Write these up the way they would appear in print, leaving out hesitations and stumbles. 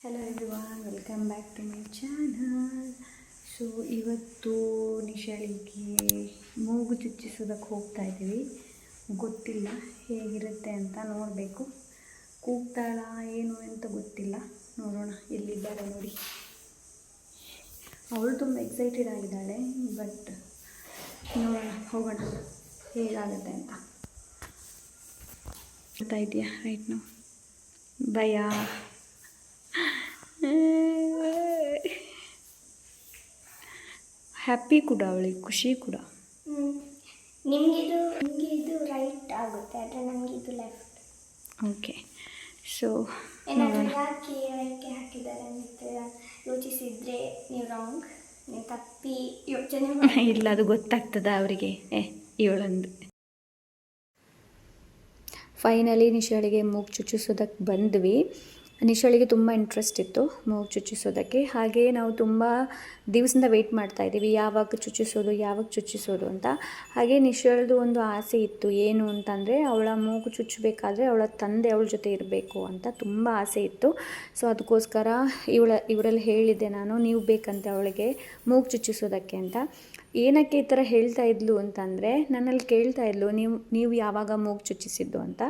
Hello everyone, welcome back to my channel. So ಇವತ್ತು ನಿಶಾಳಿಗೆ ಮೂಗು ಚುಚ್ಚಿಸೋದಕ್ಕೆ ಹೋಗ್ತಾ ಇದ್ದೀವಿ. ಗೊತ್ತಿಲ್ಲ ಹೇಗಿರುತ್ತೆ ಅಂತ ನೋಡಬೇಕು. ಕೂಗ್ತಾಳ ಏನು ಅಂತ ಗೊತ್ತಿಲ್ಲ, ನೋಡೋಣ. ಎಲ್ಲಿದ್ದಾಳೆ ನೋಡಿ, ಅವಳು ತುಂಬ ಎಕ್ಸೈಟೆಡ್ ಆಗಿದ್ದಾಳೆ. ಬಟ್ ನೋಡೋಣ, ಹೋಗೋಣ ಹೇಗಾಗುತ್ತೆ ಅಂತ. ಗೊತ್ತಾ ಇದೆಯಾ ರೈಟ್ ನಾವು ಭಯ. ಹ್ಯಾಪಿ ಕೂಡ, ಅವಳಿಗೆ ಖುಷಿ ಕೂಡ. ನಿಮಗೆ ಇದು ರೈಟ್ ಆಗುತ್ತೆ, ಆದರೆ ನಮಗೆ ಇದು ಲೆಫ್ಟ್. ಓಕೆ, ಸೊ ಯಾಕೆ ಹಾಕಿದ್ದಾರೆ ಅಂತ ಯೋಚಿಸಿದರೆ ನೀವು ರಾಂಗ್, ನೀವು ತಪ್ಪಿ ಯೋಚನೆ ಇಲ್ಲ, ಅದು ಗೊತ್ತಾಗ್ತದ ಅವರಿಗೆ. ಇವಳೊಂದು ಫೈನಲಿ ನಿಶಾಳಿಗೆ ಮೂಗು ಚುಚ್ಚಿಸೋದಕ್ಕೆ ಬಂದ್ವಿ. ನಿಶಾಳಿಗೆ ತುಂಬ ಇಂಟ್ರೆಸ್ಟ್ ಇತ್ತು ಮೂಗು ಚುಚ್ಚಿಸೋದಕ್ಕೆ. ಹಾಗೆ ನಾವು ತುಂಬ ದಿವಸದಿಂದ ವೆಯ್ಟ್ ಮಾಡ್ತಾಯಿದ್ದೀವಿ, ಯಾವಾಗ ಚುಚ್ಚಿಸೋದು ಅಂತ. ಹಾಗೆ ನಿಶಾಳ್ದು ಒಂದು ಆಸೆ ಇತ್ತು, ಏನು ಅಂತಂದರೆ ಅವಳ ಮೂಗು ಚುಚ್ಚಬೇಕಾದ್ರೆ ಅವಳ ತಂದೆ ಅವಳ ಜೊತೆ ಇರಬೇಕು ಅಂತ ತುಂಬ ಆಸೆ ಇತ್ತು. ಸೊ ಅದಕ್ಕೋಸ್ಕರ ಇವರಲ್ಲಿ ಹೇಳಿದ್ದೆ ನಾನು, ನೀವು ಬೇಕಂತೆ ಅವಳಿಗೆ ಮೂಗು ಚುಚ್ಚಿಸೋದಕ್ಕೆ ಅಂತ. ಏನಕ್ಕೆ ಈ ಥರ ಹೇಳ್ತಾ ಇದ್ಲು ಅಂತಂದರೆ, ನನ್ನಲ್ಲಿ ಕೇಳ್ತಾ ಇದ್ಲು, ನೀವು ಯಾವಾಗ ಮೂಗು ಚುಚ್ಚಿಸಿದ್ದು ಅಂತ.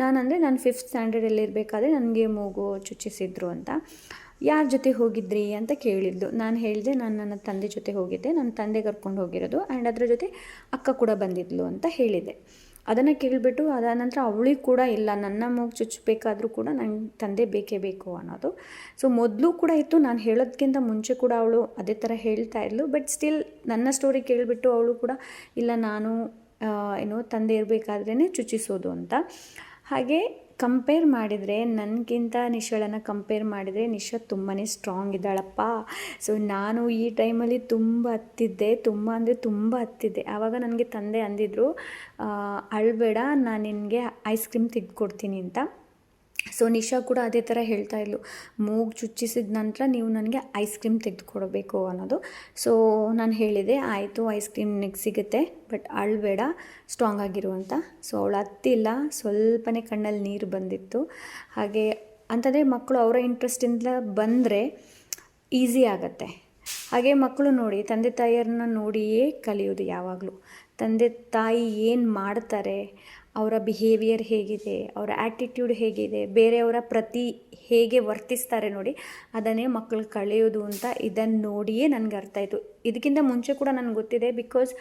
ನಾನು 5th ಸ್ಟ್ಯಾಂಡರ್ಡಲ್ಲಿ ಇರಬೇಕಾದ್ರೆ ನನಗೆ ಮೂಗು ಚುಚ್ಚಿಸಿದ್ರು ಅಂತ. ಯಾರ ಜೊತೆ ಹೋಗಿದ್ರಿ ಅಂತ ಕೇಳಿದ್ಲು. ನಾನು ಹೇಳಿದೆ, ನಾನು ನನ್ನ ತಂದೆ ಜೊತೆ ಹೋಗಿದ್ದೆ, ನನ್ನ ತಂದೆ ಕರ್ಕೊಂಡು ಹೋಗಿರೋದು, ಆ್ಯಂಡ್ ಅದರ ಜೊತೆ ಅಕ್ಕ ಕೂಡ ಬಂದಿದ್ಲು ಅಂತ ಹೇಳಿದೆ. ಅದನ್ನು ಕೇಳಿಬಿಟ್ಟು ಅದಾದ ನಂತರ ಅವಳಿಗೆ ಕೂಡ ಇಲ್ಲ, ನನ್ನ ಮೂಗು ಚುಚ್ಚಬೇಕಾದ್ರೂ ಕೂಡ ನನ್ನ ತಂದೆ ಬೇಕೇ ಬೇಕು ಅನ್ನೋದು. ಸೊ ಮೊದಲು ಕೂಡ ಇತ್ತು, ನಾನು ಹೇಳೋದಕ್ಕಿಂತ ಮುಂಚೆ ಕೂಡ ಅವಳು ಅದೇ ಥರ ಹೇಳ್ತಾ ಇದ್ಲು. ಬಟ್ ಸ್ಟಿಲ್ ನನ್ನ ಸ್ಟೋರಿ ಕೇಳಿಬಿಟ್ಟು ಅವಳು ಕೂಡ ಇಲ್ಲ, ನಾನು ತಂದೆ ಇರಬೇಕಾದ್ರೇ ಚುಚ್ಚಿಸೋದು ಅಂತ. ಹಾಗೆ ಕಂಪೇರ್ ಮಾಡಿದರೆ, ನನಗಿಂತ ನಿಶಾಳನ್ನು ಕಂಪೇರ್ ಮಾಡಿದರೆ ನಿಶಾ ತುಂಬಾ ಸ್ಟ್ರಾಂಗ್ ಇದ್ದಾಳಪ್ಪ. ಸೊ ನಾನು ಈ ಟೈಮಲ್ಲಿ ತುಂಬ ಹತ್ತಿದ್ದೆ. ಆವಾಗ ನನಗೆ ತಂದೆ ಅಂದಿದ್ರು, ಅಳಬೇಡ, ನಾನು ನಿನಗೆ ಐಸ್ ಕ್ರೀಮ್ ತೆಗೆದುಕೊಡ್ತೀನಿ ಅಂತ. ಸೊ ನಿಶಾ ಕೂಡ ಅದೇ ಥರ ಹೇಳ್ತಾ ಇದ್ಲು, ಮೂಗು ಚುಚ್ಚಿಸಿದ ನಂತರ ನೀವು ನನಗೆ ಐಸ್ ಕ್ರೀಮ್ ತೆಗೆದುಕೊಡ್ಬೇಕು ಅನ್ನೋದು. ಸೊ ನಾನು ಹೇಳಿದೆ, ಆಯಿತು, ಐಸ್ ಕ್ರೀಮ್ ನಿನಗೆ ಸಿಗುತ್ತೆ, ಬಟ್ ಅಳಬೇಡ, ಸ್ಟ್ರಾಂಗ್ ಆಗಿರುವಂಥ. ಸೊ ಅವಳು ಹತ್ತಿಲ್ಲ, ಸ್ವಲ್ಪನೇ ಕಣ್ಣಲ್ಲಿ ನೀರು ಬಂದಿತ್ತು. ಹಾಗೆ ಅಂತಂದರೆ ಮಕ್ಕಳು ಅವರ ಇಂಟ್ರೆಸ್ಟಿಂದ ಬಂದರೆ ಈಸಿ ಆಗುತ್ತೆ. ಹಾಗೆ ಮಕ್ಕಳು ನೋಡಿ, ತಂದೆ ತಾಯಿಯರನ್ನ ನೋಡಿಯೇ ಕಲಿಯೋದು ಯಾವಾಗಲೂ. ತಂದೆ ತಾಯಿ ಏನು ಮಾಡ್ತಾರೆ, ಅವರ ಬಿಹೇವಿಯರ್ ಹೇಗಿದೆ, ಅವರ ಆ್ಯಟಿಟ್ಯೂಡ್ ಹೇಗಿದೆ, ಬೇರೆಯವರ ಪ್ರತಿ ಹೇಗೆ ವರ್ತಿಸ್ತಾರೆ ನೋಡಿ, ಅದನ್ನೇ ಮಕ್ಕಳು ಕಳೆಯೋದು ಅಂತ ಇದನ್ನು ನೋಡಿಯೇ ನನಗೆ ಅರ್ಥ ಆಯಿತು. ಇದಕ್ಕಿಂತ ಮುಂಚೆ ಕೂಡ ನನಗೆ ಗೊತ್ತಿದೆ, ಬಿಕಾಸ್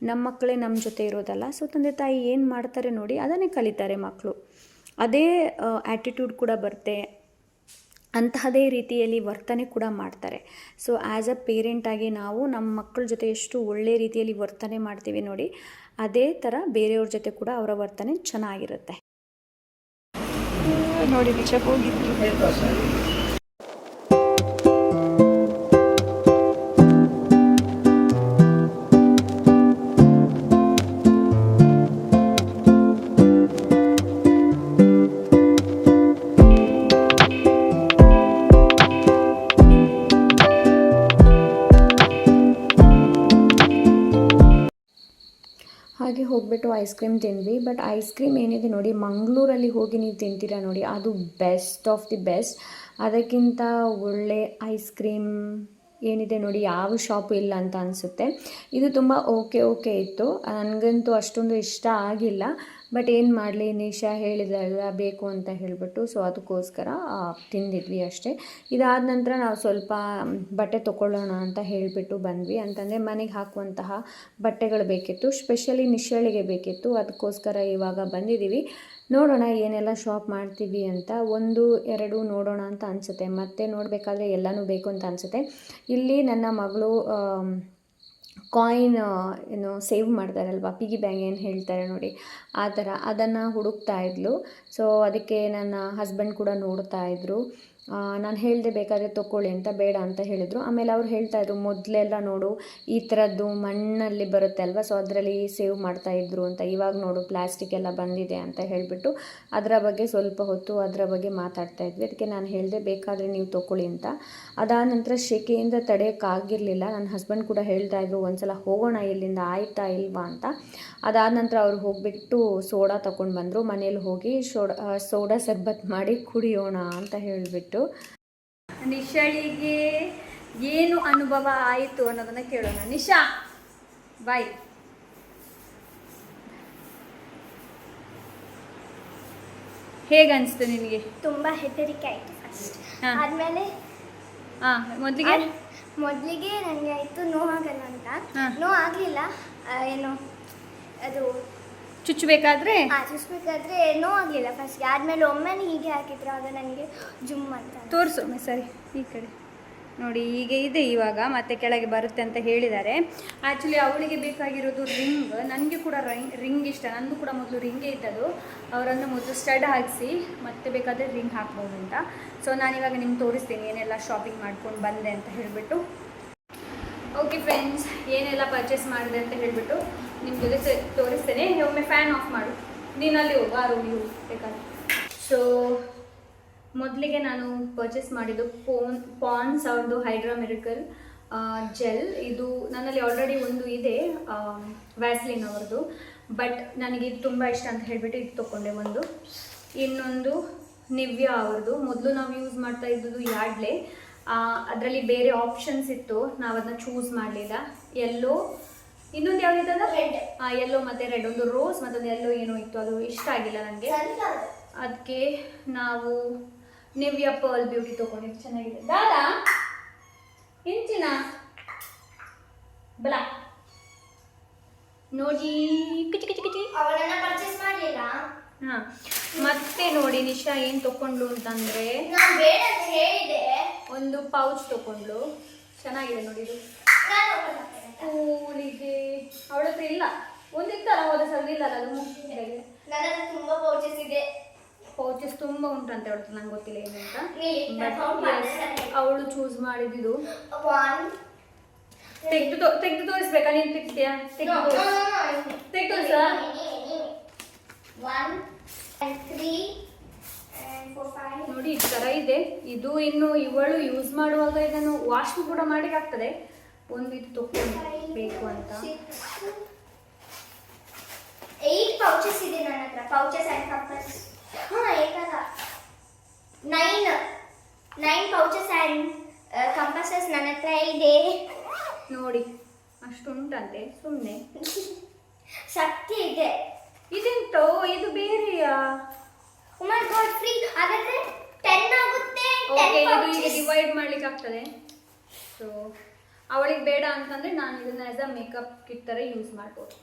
ನಮ್ಮ ಮಕ್ಕಳೇ ನಮ್ಮ ಜೊತೆ ಇರೋದಲ್ಲ. ಸೊ ತಂದೆ ತಾಯಿ ಏನು ಮಾಡ್ತಾರೆ ನೋಡಿ, ಅದನ್ನೇ ಕಲಿತಾರೆ ಮಕ್ಕಳು. ಅದೇ ಆ್ಯಟಿಟ್ಯೂಡ್ ಕೂಡ ಬರುತ್ತೆ, ಅಂತಹದೇ ರೀತಿಯಲ್ಲಿ ವರ್ತನೆ ಕೂಡ ಮಾಡ್ತಾರೆ. ಸೊ ಆ್ಯಸ್ ಅ ಪೇರೆಂಟಾಗಿ ನಾವು ನಮ್ಮ ಮಕ್ಕಳ ಜೊತೆ ಎಷ್ಟು ಒಳ್ಳೆಯ ರೀತಿಯಲ್ಲಿ ವರ್ತನೆ ಮಾಡ್ತೀವಿ ನೋಡಿ, ಅದೇ ಥರ ಬೇರೆಯವ್ರ ಜೊತೆ ಕೂಡ ಅವರ ವರ್ತನೆ ಚೆನ್ನಾಗಿರುತ್ತೆ ನೋಡಿ. ನಿಜ ಹೋಗಿದ್ರು. ಹಾಗೆ ಹೋಗ್ಬಿಟ್ಟು ಐಸ್ ಕ್ರೀಮ್ ತಿಂದ್ವಿ. ಬಟ್ ಐಸ್ ಕ್ರೀಮ್ ಏನಿದೆ ನೋಡಿ, ಮಂಗಳೂರಲ್ಲಿ ಹೋಗಿ ನೀವು ತಿಂತೀರಾ ನೋಡಿ, ಅದು ಬೆಸ್ಟ್ ಆಫ್ ದಿ ಬೆಸ್ಟ್. ಅದಕ್ಕಿಂತ ಒಳ್ಳೆ ಐಸ್ ಕ್ರೀಮ್ ಏನಿದೆ ನೋಡಿ, ಯಾವ ಶಾಪು ಇಲ್ಲ ಅಂತ ಅನಿಸುತ್ತೆ. ಇದು ತುಂಬ ಓಕೆ ಇತ್ತು, ನನಗಂತೂ ಅಷ್ಟೊಂದು ಇಷ್ಟ ಆಗಿಲ್ಲ. ಬಟ್ ಏನು ಮಾಡಲಿ, ನಿಶಾ ಹೇಳಿದಲ್ಲ ಬೇಕು ಅಂತ ಹೇಳಿಬಿಟ್ಟು, ಸೊ ಅದಕ್ಕೋಸ್ಕರ ತಿಂದಿದ್ವಿ ಅಷ್ಟೇ. ಇದಾದ ನಂತರ ನಾವು ಸ್ವಲ್ಪ ಬಟ್ಟೆ ತೊಗೊಳ್ಳೋಣ ಅಂತ ಹೇಳಿಬಿಟ್ಟು ಬಂದ್ವಿ. ಅಂತಂದರೆ ಮನೆಗೆ ಹಾಕುವಂತಹ ಬಟ್ಟೆಗಳು ಬೇಕಿತ್ತು, ಸ್ಪೆಷಲಿ ನಿಶಾಳಿಗೆ ಬೇಕಿತ್ತು. ಅದಕ್ಕೋಸ್ಕರ ಇವಾಗ ಬಂದಿದ್ದೀವಿ. ನೋಡೋಣ ಏನೆಲ್ಲ ಶಾಪ್ ಮಾಡ್ತೀವಿ ಅಂತ. 1-2 ನೋಡೋಣ ಅಂತ ಅನಿಸುತ್ತೆ, ಮತ್ತೆ ನೋಡಬೇಕಾದ್ರೆ ಎಲ್ಲನೂ ಬೇಕು ಅಂತ ಅನಿಸುತ್ತೆ. ಇಲ್ಲಿ ನನ್ನ ಮಗಳು ಕಾಯಿನ್ ಸೇವ್ ಮಾಡ್ತಾರಲ್ವ, ಪಿಗಿ ಬ್ಯಾಂಕ್ ಏನು ಹೇಳ್ತಾರೆ ನೋಡಿ, ಆ ಥರ ಅದನ್ನು ಹುಡುಕ್ತಾ ಇದ್ಲು. ಸೊ ಅದಕ್ಕೆ ನನ್ನ ಹಸ್ಬೆಂಡ್ ಕೂಡ ನೋಡ್ತಾ ಇದ್ದರು. ನಾನು ಹೇಳಿದೆ ಬೇಕಾದರೆ ತೊಗೊಳ್ಳಿ ಅಂತ, ಬೇಡ ಅಂತ ಹೇಳಿದರು. ಆಮೇಲೆ ಅವ್ರು ಹೇಳ್ತಾಯಿದ್ರು, ಮೊದಲೆಲ್ಲ ನೋಡು ಈ ಥರದ್ದು ಮಣ್ಣಲ್ಲಿ ಬರುತ್ತೆ ಅಲ್ವ, ಸೊ ಅದರಲ್ಲಿ ಸೇವ್ ಮಾಡ್ತಾಯಿದ್ರು ಅಂತ. ಇವಾಗ ನೋಡು ಪ್ಲಾಸ್ಟಿಕ್ ಎಲ್ಲ ಬಂದಿದೆ ಅಂತ ಹೇಳಿಬಿಟ್ಟು ಅದರ ಬಗ್ಗೆ ಸ್ವಲ್ಪ ಹೊತ್ತು ಅದರ ಬಗ್ಗೆ ಮಾತಾಡ್ತಾಯಿದ್ವಿ. ಅದಕ್ಕೆ ನಾನು ಹೇಳಿದೆ, ಬೇಕಾದರೆ ನೀವು ತೊಗೊಳ್ಳಿ ಅಂತ. ಅದಾದ ನಂತರ ಶೆಕೆಯಿಂದ ತಡೆಯೋಕ್ಕಾಗಿರಲಿಲ್ಲ. ನನ್ನ ಹಸ್ಬೆಂಡ್ ಕೂಡ ಹೇಳ್ತಾಯಿದ್ರು, ಒಂದ್ಸಲ ಹೋಗೋಣ ಇಲ್ಲಿಂದ, ಆಯಿತಾ ಇಲ್ವಾ ಅಂತ. ಅದಾದ ನಂತರ ಅವ್ರು ಹೋಗಿಬಿಟ್ಟು ಸೋಡಾ ತೊಗೊಂಡು ಬಂದರು. ಮನೇಲಿ ಹೋಗಿ ಸೋಡಾ ಸರ್ಬತ್ ಮಾಡಿ ಕುಡಿಯೋಣ ಅಂತ ಹೇಳಿಬಿಟ್ಟು ನಿಶಾಳಿಗೆ ಏನು ಅನುಭವ ಆಯಿತು ಅನ್ನೋದನ್ನ ಕೇಳೋಣ. ನಿಶಾ ಬಾಯ್. ಹೇಗನ್ನಿಸ್ತು ನಿನಗೆ? ತುಂಬ ಹೆದರಿಕೆ ಆಯಿತು ಫಸ್ಟ್. ಹಾ. ಆದಮೇಲೆ ಮೊದಲಿಗೆ ನನಗೆ ಆಯಿತು ನೋವಾಗಲ್ಲ ಅಂತ. ಹಾ. ನೋವಾಗಲಿಲ್ಲ. ಏನು ಅದು ಚುಚ್ಚಬೇಕಾದ್ರೆ ಚುಚ್ಚಬೇಕಾದ್ರೆ ನೋವಾಗಲಿಲ್ಲ ಫಸ್ಟ್ಗೆ. ಆದಮೇಲೆ ಒಮ್ಮೆನೇ ಹೀಗೆ ಹಾಕಿದ್ರು, ಆಗ ನನಗೆ ಜುಮ್ ಅಂತ. ತೋರಿಸು ಸರಿ ಈ ಕಡೆ ನೋಡಿ. ಹೀಗೆ ಇದೆ ಇವಾಗ, ಮತ್ತೆ ಕೆಳಗೆ ಬರುತ್ತೆ ಅಂತ ಹೇಳಿದ್ದಾರೆ. ಆ್ಯಕ್ಚುಲಿ ಅವಳಿಗೆ ಬೇಕಾಗಿರೋದು ರಿಂಗ್. ನನಗೆ ಕೂಡ ರಿಂಗ್ ಇಷ್ಟ. ನಂದು ಕೂಡ ಮೊದಲು ರಿಂಗೇ ಇದ್ದದು. ಅವರನ್ನು ಮೊದಲು ಸ್ಟಡ್ ಹಾಕಿಸಿ ಮತ್ತೆ ಬೇಕಾದರೆ ರಿಂಗ್ ಹಾಕ್ಬೋದು ಅಂತ. ಸೊ ನಾನಿವಾಗ ನಿಮ್ಗೆ ತೋರಿಸ್ತೀನಿ ಏನೆಲ್ಲ ಶಾಪಿಂಗ್ ಮಾಡ್ಕೊಂಡು ಬಂದೆ ಅಂತ ಹೇಳಿಬಿಟ್ಟು. ಓಕೆ ಫ್ರೆಂಡ್ಸ್, ಏನೆಲ್ಲ ಪರ್ಚೇಸ್ ಮಾಡಿದೆ ಅಂತ ಹೇಳಿಬಿಟ್ಟು ನಿಮ್ಮ ಜೊತೆ ತೋರಿಸ್ತೇನೆ. ಒಮ್ಮೆ ಫ್ಯಾನ್ ಆಫ್ ಮಾಡು. ನೀನು ಅಲ್ಲಿ ಹೋಗು, ಆ ರೂಮಿಗೆ ಹೋಗು ಬೇಕಾದ್ರೆ. ಸೊ ಮೊದಲಿಗೆ ನಾನು ಪರ್ಚೇಸ್ ಮಾಡಿದ್ದು ಪಾಂಡ್ಸ್ ಅವ್ರದ್ದು ಹೈಡ್ರಾ ಮಿರಕಲ್ ಜೆಲ್. ಇದು ನನ್ನಲ್ಲಿ ಆಲ್ರೆಡಿ ಒಂದು ಇದೆ, ವ್ಯಾಸ್ಲಿನ್ ಅವ್ರದ್ದು. ಬಟ್ ನನಗೆ ಇದು ತುಂಬ ಇಷ್ಟ ಅಂತ ಹೇಳಿಬಿಟ್ಟು ಇದು ತೊಗೊಂಡೆ ಒಂದು. ಇನ್ನೊಂದು ನಿವ್ಯಾ ಅವ್ರದ್ದು. ಮೊದಲು ನಾವು ಯೂಸ್ ಮಾಡ್ತಾ ಇದ್ದದ್ದು ಯಾಡ್ಲೆ. ಅದರಲ್ಲಿ ಬೇರೆ ಆಪ್ಷನ್ಸ್ ಇತ್ತು, ನಾವು ಅದನ್ನ ಚೂಸ್ ಮಾಡಲಿಲ್ಲ. ಯೆಲ್ಲೋ, ಇನ್ನೊಂದು ಯಾವುದಿತ್ತದ ರೆಡ್. ಯೆಲ್ಲೋ ಮತ್ತು ರೆಡ್, ಒಂದು ರೋಸ್ ಮತ್ತೊಂದು ಯೆಲ್ಲೋ ಏನೋ ಇತ್ತು, ಅದು ಇಷ್ಟ ಆಗಿಲ್ಲ ನನಗೆ. ಅದಕ್ಕೆ ನಾವು ನಿವ್ಯಾ ಪರ್ಲ್ ಬ್ಯೂಟಿ ತೊಗೊಂಡಿದ್ದು. ಚೆನ್ನಾಗಿದೆ. ದಾದಾ ಇಂಚಿನ ಬಲ ನೋಡಿ, ಕಿಚಿ ಕಿಚಿ ಕಿಚಿ. ಅವಳನ್ನ ಪರ್ಚೇಸ್ ಮಾಡಲಿಲ್ಲ. ಹಾಂ, ಮತ್ತೆ ನೋಡಿ ನಿಶಾ ಏನು ತೊಗೊಂಡ್ಲು ಅಂತಂದರೆ, ನಾನು ಬೇಡ ಅಂತ ಹೇಳಿದೆ. ಒಂದು ಪೌಚ್ ತೊಗೊಂಡ್ಲು. ಚೆನ್ನಾಗಿದೆ ನೋಡಿ ಇದು. ಕೂಲಿಗೆ ಅವಳ ಹತ್ರ ಇಲ್ಲ, ಒಂದಿತ್ತಲ್ಲ ಹೋದ ಸಲ ಇಲ್ಲಲ್ಲ, ಅದು ಮುಗಿಸಿದೆ. ನನ್ನ ಹತ್ರ ತುಂಬ ಪೌಚಸ್ ಇದೆ. ಪೌಚಸ್ ತುಂಬ ಉಂಟಂತೆ ಅವಳ ಹತ್ರ, ನಂಗೆ ಗೊತ್ತಿಲ್ಲ ಏನು ಅಂತ. ಅವಳು ಚೂಸ್ ಮಾಡಿದ್ದು ತೆಗೆದು ತೋರಿಸ್ಬೇಕಾ? ನೀನು ತೆಗ್ತೀಯಾ? ತೆಗೆದು ತೋರಿಸಾ? 1 2 3 4 5 ನೋಡಿ ಈ ಥರ ಇದೆ ಇದು. ಇನ್ನು ಇವಳು ಯೂಸ್ ಮಾಡುವಾಗ ಇದನ್ನು ವಾಶ್ ಕೂಡ ಮಾಡಿಕಾಗ್ತದೆ. ಒಂದು ಇದು ತಗೊಳ್ಬೇಕು ಅಂತ. 8 ಪೌಚಸ್ ಇದೆ ನನ್ನ ಹತ್ರ. Pouches and compass. ಏಕಲ್ಲ 9 ಪೌಚಸ್ ಆ್ಯಂಡ್ ಕಂಪಸಸ್ ನನ್ನ ಹತ್ರ ಇದೆ. ನೋಡಿ ಅಷ್ಟು ಉಂಟಂತೆ, ಸುಮ್ಮನೆ ಶಕ್ತಿ ಇದೆ. ಇದೆಂತೋ ಇದು ಬೇರೆಯಾ? ಓ ಮೈ ಗಾಡ್, ಫ್ರೀ. ಹಾಗಾದ್ರೆ 10 ಆಗುತ್ತೆ. ಓಕೆ, ಇದು ಈಗ ಡಿವೈಡ್ ಮಾಡ್ಲಿಕ್ಕೆ ಆಗ್ತದೆ. ಸೊ ಅವಳಿಗೆ ಬೇಡ ಅಂತಂದ್ರೆ ನಾನು ಇದನ್ನ ಆಸ್ ಅ ಮೇಕಪ್ ಕಿಟ್ ಥರ ಯೂಸ್ ಮಾಡ್ಬೋದು.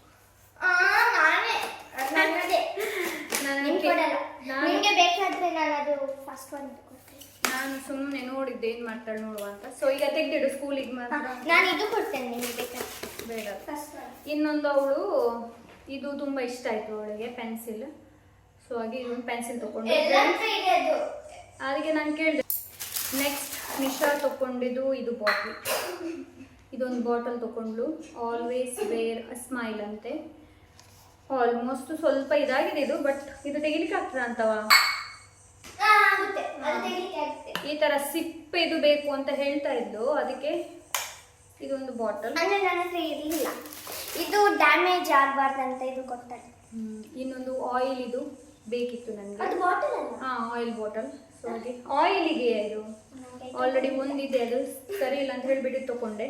ನಿಮಗೆ ಬೇಕಾದ್ರೆ ನಾನು ಅದು ಫಸ್ಟ್ ಒನ್ ಕೊಡ್ತೇನೆ. ನಾನು ಸುಮ್ಮನೆ ನೋಡಿದ್ದೆ ಏನು ಮಾಡ್ತಾಳೆ ನೋಡುವ ಅಂತ. ಸೊ ಈಗ ತೆಗೆದಿಡು, ಸ್ಕೂಲಿಗೆ ಮಾತ್ರ. ನಾನು ಇದು ಕೊಡ್ತೇನೆ ನಿಮಗೆ ಬೇಕಾದ್ರೆ. ಬೇಡ. First one. ಇನ್ನೊಂದು ಅವಳು ಇದು ತುಂಬ ಇಷ್ಟ ಆಯಿತು ಅವಳಿಗೆ, ಪೆನ್ಸಿಲ್. ಸೊ ಹಾಗೆ ಇದೊಂದು ಪೆನ್ಸಿಲ್ ತೊಗೊಂಡು ಅದಕ್ಕೆ ನಾನು ಕೇಳಿದೆ. ನೆಕ್ಸ್ಟ್ ನಿಶಾ ತೊಗೊಂಡಿದ್ದು ಇದು ಬಾಟಲ್. ಇದೊಂದು ಬಾಟಲ್ ತೊಗೊಂಡ್ಲು. ಆಲ್ವೇಸ್ ವೇರ್ ಅ ಸ್ಮೈಲ್ ಅಂತೆ. ಆಲ್ಮೋಸ್ಟ್ ಸ್ವಲ್ಪ ಇದಾಗಿದೆ ಇದು, ಬಟ್ ಇದು ತೆಗಿಲಿಕ್ಕೆ ಆಗ್ತದೆ ಅಂತವ. ಈ ಥರ ಸಿಪ್ಪೆ ಇದು ಬೇಕು ಅಂತ ಹೇಳ್ತಾ ಇದ್ದು, ಅದಕ್ಕೆ ಇದೊಂದು ಬಾಟಲ್. ಅಂದರೆ ನನ್ನ ಹತ್ರ ಇರಲಿಲ್ಲ. ಇದು ಡ್ಯಾಮೇಜ್ ಆಗಬಾರ್ದಂತ ಇದು ಕೊಡ್ತಾರೆ. ಇನ್ನೊಂದು ಆಯಿಲ್ ಇದು ಬೇಕಿತ್ತು ನನಗೆ. ಅದು ಬಾಟಲ್ ಅಲ್ಲ? ಹಾಂ, ಆಯಿಲ್ ಬಾಟಲ್. ಸೊ ಹಾಗೆ ಆಯಿಲಿಗೆ ಇದು ಆಲ್ರೆಡಿ ಒಂದಿದೆ, ಅದು ಸರಿ ಇಲ್ಲ ಅಂತ ಹೇಳಿಬಿಟ್ಟು ತೊಗೊಂಡೆ.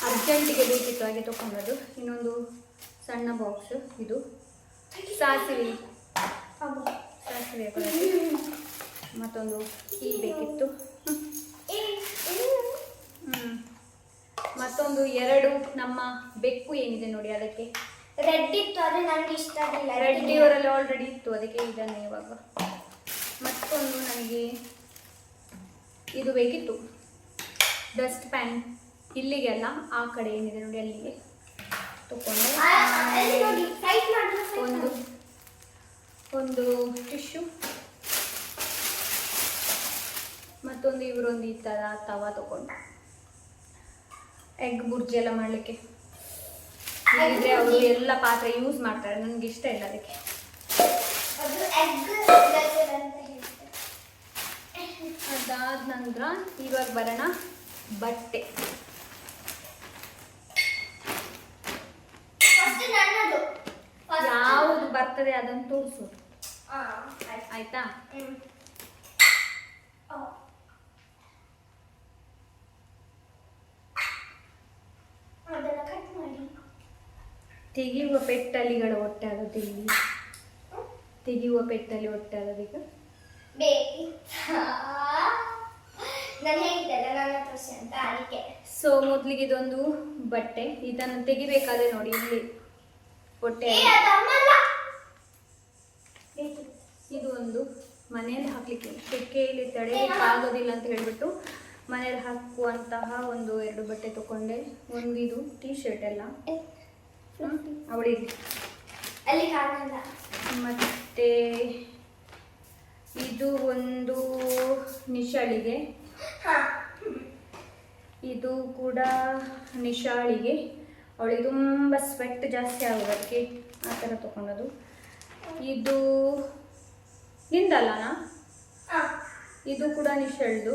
ಅರ್ಜೆಂಟಿಗೆ ಬೇಕಿತ್ತು ಹಾಗೆ ತೊಗೊಂಡದ್ದು. ಇನ್ನೊಂದು ಸಣ್ಣ ಬಾಕ್ಸ್. ಇದು ಸಾಸಿವೆ ಮತ್ತೊಂದು ಹೀಗೆ ಬೇಕಿತ್ತು. ಮತ್ತೊಂದು 2 ನಮ್ಮ ಬೆಕ್ಕು ಏನಿದೆ ನೋಡಿ, ಅದಕ್ಕೆ ರೆಡ್ ಇತ್ತು, ಅದು ನನಗೆ ಇಷ್ಟ ಆಗಿಲ್ಲ. ರೆಡ್ ಇವರಲ್ಲಿ ಆಲ್ರೆಡಿ ಇತ್ತು, ಅದಕ್ಕೆ ಇದನ್ನು ಇವಾಗ. ಮತ್ತೊಂದು ನನಗೆ ಇದು ಬೇಕಿತ್ತು, ಡಸ್ಟ್ ಪ್ಯಾನ್. ಇಲ್ಲಿಗೆಲ್ಲ ಆ ಕಡೆ ಏನಿದೆ ನೋಡಿ ಅಲ್ಲಿಗೆ ತಗೊಂಡೆ. ಒಂದು ಟಿಶ್ಯೂ, ಮತ್ತೊಂದು ಇವರೊಂದು ಈ ಥರ ತವಾ ತಗೊಂಡು ಎಗ್ ಬುರ್ಜಿ ಎಲ್ಲ ಮಾಡಲಿಕ್ಕೆ. ಇದ್ರೆ ಅವರು ಎಲ್ಲ ಪಾತ್ರೆ ಯೂಸ್ ಮಾಡ್ತಾರೆ, ನನಗೆ ಇಷ್ಟ ಇಲ್ಲ ಅದಕ್ಕೆ. ಅದಾದ ನಂತರ ಇವಾಗ ಬರೋಣ ಬಟ್ಟೆ. ಯಾವುದು ಬರ್ತದೆ ಅದನ್ನು ತೋರಿಸು, ಆಯ್ತಾ? ತೆಗೆಯುವ ಪೆಟ್ಟಲ್ಲಿಗಳು ಒಟ್ಟೆ ಆಗೋದು ಇಲ್ಲಿ, ತೆಗೆಯುವ ಪೆಟ್ಟಲ್ಲಿ ಒಟ್ಟೆ ಆಗೋದೀಗ ನಾನು ಹೇಳಿದ್ದಲ್ಲ ನನ್ನ ತೋರಿಸಿ ಅಂತ ಅದಕ್ಕೆ. ಸೊ ಮೊದಲಿಗೆ ಇದೊಂದು ಬಟ್ಟೆ, ಇದನ್ನು ತೆಗಿಬೇಕಾದ್ರೆ ನೋಡಿ ಇಲ್ಲಿ ಹೊಟ್ಟೆ, ಇದು ಒಂದು ಮನೆಯಲ್ಲಿ ಹಾಕ್ಲಿಕ್ಕೆ ತೆಕ್ಕೆಯಲ್ಲಿ ತಡೆಯಲಿಕ್ಕೆ ಆಗೋದಿಲ್ಲ ಅಂತ ಹೇಳ್ಬಿಟ್ಟು ಮನೆಯಲ್ಲಿ ಹಾಕುವಂತಹ ಒಂದು 2 ಬಟ್ಟೆ ತಗೊಂಡೆ. ಒಂದು ಇದು ಟೀ ಶರ್ಟ್ ಎಲ್ಲ ಅವಳಿಗೆ, ಅಲ್ಲಿ ಕಾಣಲ್ಲ. ಮತ್ತೆ ಇದು ಒಂದು ನಿಶಾಳಿಗೆ, ಇದು ಕೂಡ ನಿಶಾಳಿಗೆ. ಅವಳಿಗೆ ತುಂಬ ಸ್ವೆಟ್ ಜಾಸ್ತಿ ಆಗೋದಕ್ಕೆ ಆ ಥರ ತಗೊಂಡದು. ಇದು ನಿಂದಲ್ಲನಾ, ಇದು ಕೂಡ ನಿಶಾಳ್ದು,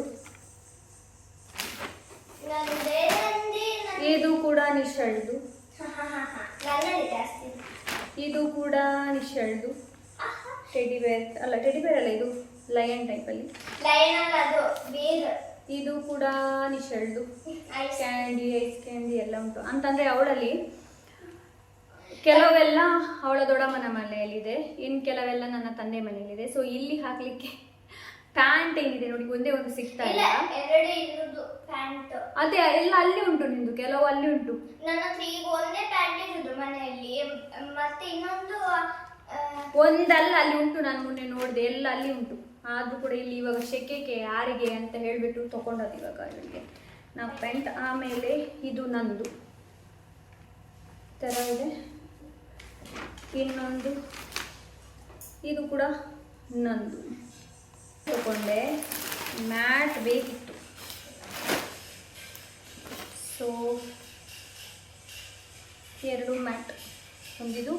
ಇದು ಕೂಡ ನಿಶಾಳ್ದು, ಇದು ಕೂಡ ನಿಶಾಳ್ದು. ಟೆಡಿ ಬೇರ್ ಅಲ್ಲ, ಟೆಡಿ ಬೇರ್ ಅಲ್ಲ, ಇದು ಲಯನ್ ಟೈಪಲ್ಲಿ. ಇದು ಕೂಡ ನಿಶಾಳ್ದು. ಕ್ಯಾಂಡಿ, ಐಸ್ ಕ್ಯಾಂಡಿ ಎಲ್ಲ ಉಂಟು. ಅಂತಂದರೆ ಅವಳಲ್ಲಿ ಕೆಲವೆಲ್ಲ ಅವಳ ದೊಡ್ಡಮ್ಮನ ಮನೆಯಲ್ಲಿದೆ, ಇನ್ನು ಕೆಲವೆಲ್ಲ ನನ್ನ ತಂದೆ ಮನೆಯಲ್ಲಿದೆ. ಸೊ ಇಲ್ಲಿ ಹಾಕ್ಲಿಕ್ಕೆ ಪ್ಯಾಂಟ್ ಏನಿದೆ ನೋಡಿ, ಒಂದೇ ಒಂದು ಸಿಗ್ತಾ ಇಲ್ಲ. ಅದೇ ಎಲ್ಲ ಅಲ್ಲಿ ಉಂಟು, ನಿಂದು ಕೆಲವು ಅಲ್ಲಿ ಉಂಟು. ನನ್ನ ಹತ್ರ ಈಗ ಒಂದೇ ಪ್ಯಾಂಟ್ ಇರುದು ಮನೆಯಲ್ಲಿ, ಮತ್ತೆ ಇನ್ನೊಂದು ಒಂದಲ್ಲ ಅಲ್ಲಿ ಉಂಟು. ನಾನು ಮೊನ್ನೆ ನೋಡಿದೆ, ಎಲ್ಲ ಅಲ್ಲಿ ಉಂಟು. ಆದ್ರೂ ಕೂಡ ಇಲ್ಲಿ ಇವಾಗ ಶೆಕೆಗೆ ಯಾರಿಗೆ ಅಂತ ಹೇಳ್ಬಿಟ್ಟು ತಗೊಂಡದ್ದು ಇವಾಗ ಇವಳಿಗೆ ನಾವು ಪ್ಯಾಂಟ್. ಆಮೇಲೆ ಇದು ನಂದು ಥರ ಇದೆ. ಇನ್ನೊಂದು ಇದು ಕೂಡ ನಂದು ತಗೊಂಡೆ. ಮ್ಯಾಟ್ ಬೇಕಿತ್ತು, ಸೊ 2 ಮ್ಯಾಟ್, ಒಂದಿದು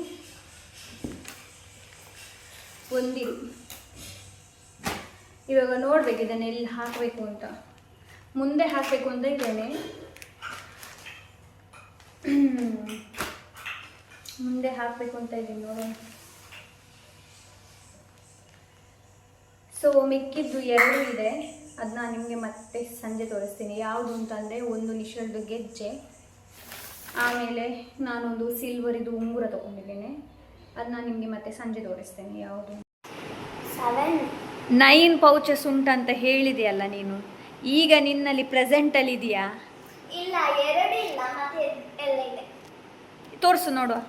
ಒಂದಿದು. ಇವಾಗ ನೋಡ್ಬೇಕು ಇದನ್ನು ಎಲ್ಲಿ ಹಾಕಬೇಕು ಅಂತ. ಮುಂದೆ ಹಾಕಬೇಕು ಅಂತ ಇದ್ದೇನೆ, ಮುಂದೆ ಹಾಕಬೇಕು ಅಂತ ಇದ್ದೀನಿ ನೋಡೋಣ. ಸೊ ಮಿಕ್ಕಿದ್ದು 2 ಇದೆ, ಅದನ್ನ ನಿಮಗೆ ಮತ್ತೆ ಸಂಜೆ ತೋರಿಸ್ತೀನಿ. ಯಾವುದು ಅಂತಂದರೆ ಒಂದು ನಿಶಾಳ್ದು ಗೆಜ್ಜೆ, ಆಮೇಲೆ ನಾನೊಂದು ಸಿಲ್ವರಿದು ಉಂಗುರ ತೊಗೊಂಡಿದ್ದೇನೆ, ಅದನ್ನ ನಿಮಗೆ ಮತ್ತೆ ಸಂಜೆ ತೋರಿಸ್ತೇನೆ. ಯಾವುದು 9 ಪೌಚಸ್ ಉಂಟಂತ ಹೇಳಿದೆಯಲ್ಲ ನೀನು, ಈಗ ನಿನ್ನಲ್ಲಿ ಪ್ರೆಸೆಂಟಲ್ಲಿ ಇದೆಯಾ? ಇಲ್ಲ, 2 ಇಲ್ಲ, ಮತ್ತೆ ಎಲ್ಲ ಇದೆ. ತೋರಿಸು ನೋಡುವ.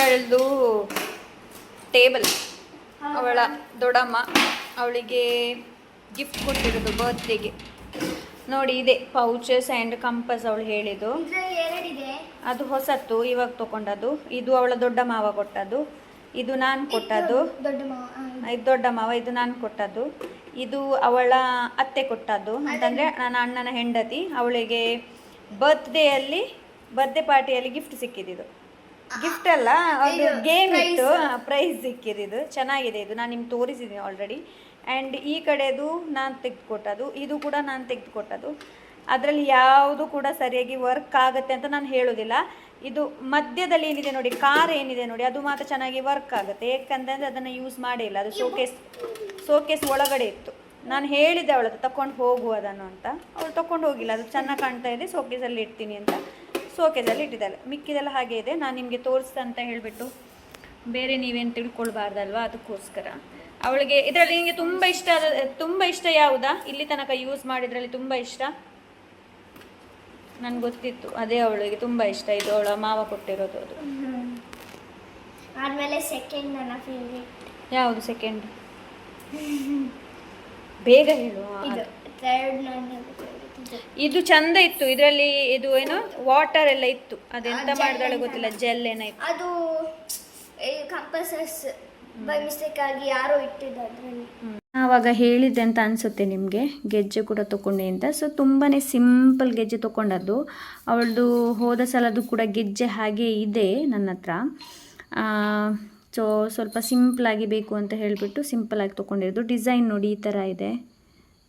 ಅವಳದು ಟೇಬಲ್, ಅವಳ ದೊಡ್ಡಮ್ಮ ಅವಳಿಗೆ ಗಿಫ್ಟ್ ಕೊಟ್ಟಿರೋದು ಬರ್ತ್ಡೇಗೆ. ನೋಡಿ ಇದೆ ಪೌಚಸ್ ಆ್ಯಂಡ್ ಕಂಪಸ್ ಅವಳು ಹೇಳಿದ್ದು. ಅದು ಹೊಸತ್ತು, ಇವಾಗ ತೊಗೊಂಡದ್ದು. ಇದು ಅವಳ ದೊಡ್ಡ ಮಾವ ಕೊಟ್ಟದ್ದು, ಇದು ನಾನು ಕೊಟ್ಟದ್ದು. ಇದು ದೊಡ್ಡ ಮಾವ, ಇದು ನಾನು ಕೊಟ್ಟದ್ದು. ಇದು ಅವಳ ಅತ್ತೆ ಕೊಟ್ಟದ್ದು, ಅಂತಂದರೆ ನನ್ನ ಅಣ್ಣನ ಹೆಂಡತಿ. ಅವಳಿಗೆ ಬರ್ತ್ಡೇ ಪಾರ್ಟಿಯಲ್ಲಿ ಗಿಫ್ಟ್ ಸಿಕ್ಕಿದ್ದು. ಗಿಫ್ಟ್ ಅಲ್ಲ, ಅದು ಗೇಮ್ ಇತ್ತು, ಪ್ರೈಸ್ ಸಿಕ್ಕಿದ್ದು. ಚೆನ್ನಾಗಿದೆ ಇದು, ನಾನು ನಿಮ್ಗೆ ತೋರಿಸಿದ್ದೀನಿ ಆಲ್ರೆಡಿ. ಆ್ಯಂಡ್ ಈ ಕಡೆದು ನಾನು ತೆಗೆದುಕೊಟ್ಟದ್ದು, ಇದು ಕೂಡ ನಾನು ತೆಗೆದುಕೊಟ್ಟದ್ದು. ಅದರಲ್ಲಿ ಯಾವುದು ಕೂಡ ಸರಿಯಾಗಿ ವರ್ಕ್ ಆಗುತ್ತೆ ಅಂತ ನಾನು ಹೇಳೋದಿಲ್ಲ. ಇದು ಮಧ್ಯದಲ್ಲಿ ಏನಿದೆ ನೋಡಿ, ಕಾರ್ ಏನಿದೆ ನೋಡಿ, ಅದು ಮಾತ್ರ ಚೆನ್ನಾಗಿ ವರ್ಕ್ ಆಗುತ್ತೆ. ಏಕೆಂತಂದರೆ ಅದನ್ನು ಯೂಸ್ ಮಾಡೇ ಇಲ್ಲ, ಅದು ಶೋಕೇಸ್ ಒಳಗಡೆ ಇತ್ತು. ನಾನು ಹೇಳಿದ್ದೆ ಅವಳದು ತಗೊಂಡು ಹೋಗು ಅದನ್ನು ಅಂತ, ಅವಳು ತಗೊಂಡು ಹೋಗಿಲ್ಲ. ಅದು ಚೆನ್ನಾಗಿ ಕಾಣ್ತಾ ಇದೆ, ಶೋಕೇಸಲ್ಲಿ ಇಡ್ತೀನಿ ಅಂತ ಶೋಕೇಸಲ್ಲಿ ಇಟ್ಟಿದ್ದಾಳೆ. ಮಿಕ್ಕಿದೆಲ್ಲ ಹಾಗೆ ಇದೆ. ನಾನು ನಿಮಗೆ ತೋರಿಸ್ತಾ ಅಂತ ಹೇಳಿಬಿಟ್ಟು ಬೇರೆ ನೀವೇನು ತಿಳ್ಕೊಳ್ಬಾರ್ದಲ್ವ, ಅದಕ್ಕೋಸ್ಕರ. ಅವಳಿಗೆ ಇದರಲ್ಲಿ ನಿಮಗೆ ತುಂಬ ಇಷ್ಟ ಯಾವುದಾ? ಇಲ್ಲಿ ತನಕ ಯೂಸ್ ಮಾಡಿದ್ರಲ್ಲಿ ತುಂಬ ಇಷ್ಟ ನನಗೆ ಗೊತ್ತಿತ್ತು, ಅದೇ ಅವಳಿಗೆ ತುಂಬ ಇಷ್ಟ. ಇದು ಅವಳ ಮಾವ ಕೊಟ್ಟಿರೋದು. ಅದು ಆದಮೇಲೆ ಸೆಕೆಂಡ್ ನನ್ನ ಫೇವ್ರೇಟ್. ಯಾವುದು ಸೆಕೆಂಡ್? ಬೇಗ ಹೇಳು. ಇದು ಚಂದ ಇತ್ತು, ಇದರಲ್ಲಿ ಇದು ಏನು ವಾಟರ್ ಎಲ್ಲ ಇತ್ತು. ಅದೆಂತ ಮಾಡಿದಾಳೆ ಗೊತ್ತಿಲ್ಲ, ಜೆಲ್ ಏನಾಯ್ತು. ಅದು ಕಂಪಸಸ್ ಬೈ ಮಿಸ್ಟೇಕ್ ಆಗಿ ಯಾರೋ ಇಟ್ಟಿದ್ದು ಅದರಲ್ಲಿ. ಆವಾಗ ಹೇಳಿದ್ದೆ ಅಂತ ಅನಿಸುತ್ತೆ ನಿಮಗೆ. ಗೆಜ್ಜೆ ಕೂಡ ತೊಗೊಂಡೆ ಅಂತ. ಸೊ ತುಂಬಾ ಸಿಂಪಲ್ ಗೆಜ್ಜೆ ತೊಗೊಂಡದ್ದು. ಅವಳದು ಹೋದ ಸಲದ್ದು ಕೂಡ ಗೆಜ್ಜೆ ಹಾಗೆ ಇದೆ ನನ್ನ ಹತ್ರ. ಸೊ ಸ್ವಲ್ಪ ಸಿಂಪಲಾಗಿ ಬೇಕು ಅಂತ ಹೇಳಿಬಿಟ್ಟು ಸಿಂಪಲಾಗಿ ತೊಗೊಂಡಿರೋದು. ಡಿಸೈನ್ ನೋಡಿ ಈ ಥರ ಇದೆ.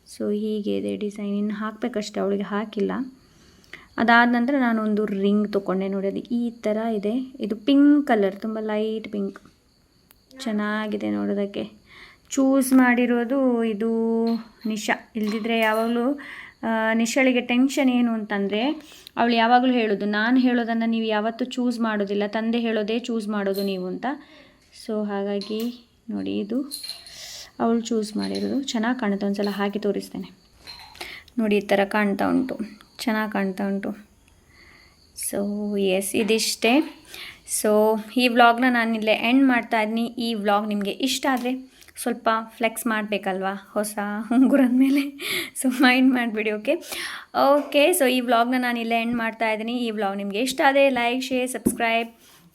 ಸೊ ಹೀಗೆ ಇದೆ ಡಿಸೈನ್. ಇನ್ನು ಹಾಕಬೇಕಷ್ಟೆ, ಅವಳಿಗೆ ಹಾಕಿಲ್ಲ. ಅದಾದ ನಂತರ ನಾನೊಂದು ರಿಂಗ್ ತೊಗೊಂಡೆ ನೋಡಿ, ಅದು ಈ ಥರ ಇದೆ. ಇದು ಪಿಂಕ್ ಕಲರ್, ತುಂಬ ಲೈಟ್ ಪಿಂಕ್, ಚೆನ್ನಾಗಿದೆ ನೋಡೋದಕ್ಕೆ. ಚೂಸ್ ಮಾಡಿರೋದು ಇದು ನಿಶಾ. ಇಲ್ದಿದ್ರೆ ಯಾವಾಗಲೂ ನಿಶಳಿಗೆ ಟೆನ್ಷನ್ ಏನು ಅಂತಂದರೆ ಅವಳು ಯಾವಾಗಲೂ ಹೇಳೋದು, ನಾನು ಹೇಳೋದನ್ನು ನೀವು ಯಾವತ್ತೂ ಚೂಸ್ ಮಾಡೋದಿಲ್ಲ, ತಂದೆ ಹೇಳೋದೇ ಚೂಸ್ ಮಾಡೋದು ನೀವು ಅಂತ. ಸೊ ಹಾಗಾಗಿ ನೋಡಿ, ಇದು ಅವಳು ಚೂಸ್ ಮಾಡಿರೋದು. ಚೆನ್ನಾಗಿ ಕಾಣುತ್ತೆ, ಒಂದು ಸಲ ಹಾಕಿ ತೋರಿಸ್ತೇನೆ ನೋಡಿ. ಈ ಥರ ಕಾಣ್ತಾ ಉಂಟು, ಚೆನ್ನಾಗಿ ಕಾಣ್ತಾ ಉಂಟು. ಸೊ ಎಸ್, ಇದಿಷ್ಟೇ. ಸೊ ಈ ವ್ಲಾಗ್ನ ನಾನಿಲ್ಲೇ ಎಂಡ್ ಮಾಡ್ತಾ ಇದ್ದೀನಿ. ಈ ವ್ಲಾಗ್ ನಿಮಗೆ ಇಷ್ಟ ಆದರೆ ಸ್ವಲ್ಪ ಫ್ಲೆಕ್ಸ್ ಮಾಡಬೇಕಲ್ವಾ ಹೊಸ ಉಂಗುರದ ಮೇಲೆ, ಸೊ ಮೈಂಡ್ ಮಾಡಿಬಿಡಿ. ಓಕೆ. ಸೊ ಈ ವ್ಲಾಗ್ನ ನಾನು ಇಲ್ಲೇ ಎಂಡ್ ಮಾಡ್ತಾ ಇದ್ದೀನಿ. ಈ ವ್ಲಾಗ್ ನಿಮಗೆ ಇಷ್ಟ ಆದರೆ ಲೈಕ್, ಶೇರ್, ಸಬ್ಸ್ಕ್ರೈಬ್,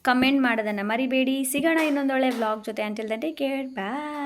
ಕಮೆಂಟ್ ಮಾಡೋದನ್ನು ಮರಿಬೇಡಿ. ಸಿಗೋಣ ಇನ್ನೊಂದೊಳ್ಳೆ ವ್ಲಾಗ್ ಜೊತೆ. ಅಂಟಿಲ್ ದೆನ್ ಟೇಕ್ ಕೇರ್, ಬಾಯ್.